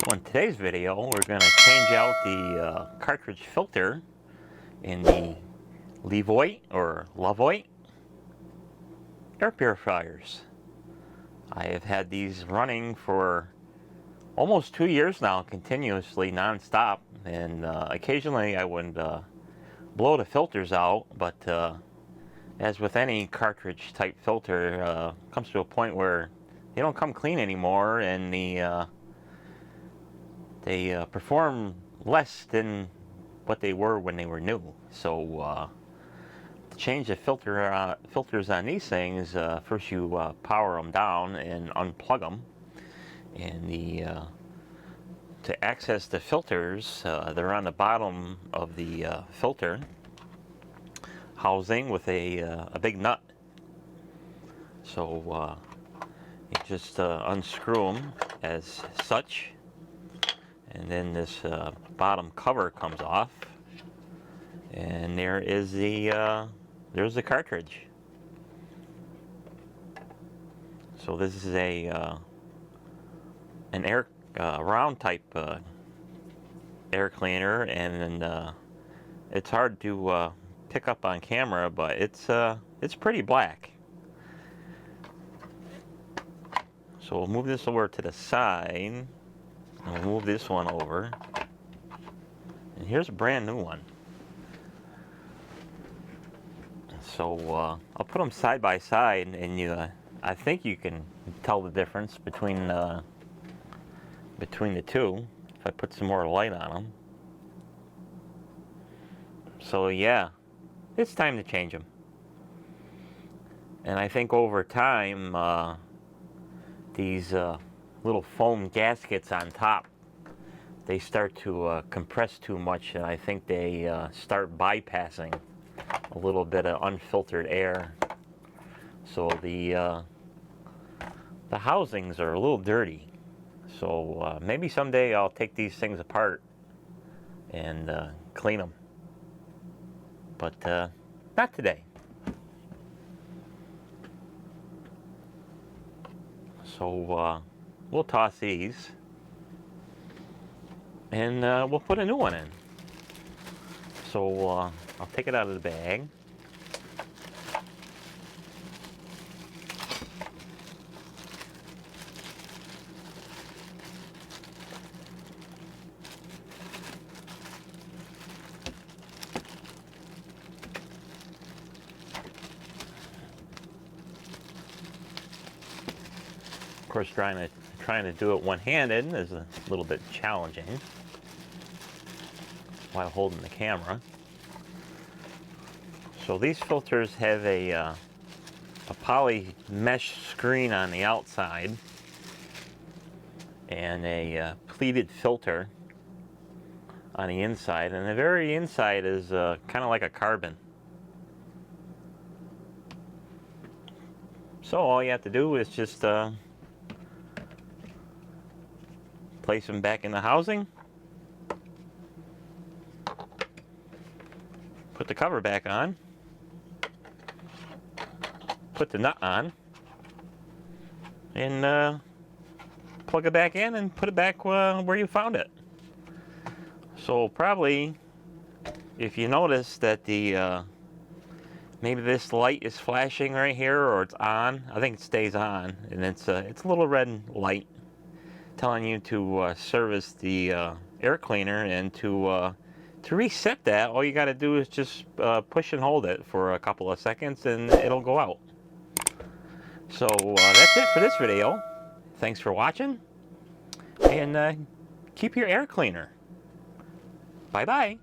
So in today's video, we're going to change out the cartridge filter in the Levoit or Levoit air purifiers. I have had these running for almost 2 years now, continuously, non-stop, and occasionally I would blow the filters out, but as with any cartridge type filter, comes to a point where they don't come clean anymore, and they perform less than what they were when they were new. So to change the filters on these things, first you power them down and unplug them. And to access the filters, they're on the bottom of the filter housing with a big nut. So you just unscrew them as such, and then this bottom cover comes off, and there is there's the cartridge. So this is an air round type air cleaner, and it's hard to pick up on camera, but it's pretty black. So we'll move this over to the side, and we'll move this one over, and here's a brand new one. So I'll put them side by side, and I think you can tell the difference between the two if I put some more light on them. So yeah, it's time to change them. And I think over time, these little foam gaskets on top, they start to compress too much, and I think they start bypassing a little bit of unfiltered air. So the housings are a little dirty. So maybe someday I'll take these things apart and clean them. But not today. So we'll toss these, and we'll put a new one in. So I'll take it out of the bag. Of course, trying to do it one-handed is a little bit challenging while holding the camera. So these filters have a poly mesh screen on the outside and a pleated filter on the inside, and the very inside is kind of like a carbon. So all you have to do is just place them back in the housing, put the cover back on, put the nut on, and plug it back in and put it back where you found it. So probably, if you notice that the maybe this light is flashing right here, or it's on, I think it stays on, and it's a little red light telling you to service the air cleaner. And to reset that, all you got to do is just push and hold it for a couple of seconds, and it'll go out. So that's it for this video. Thanks for watching, and keep your air cleaner. Bye bye.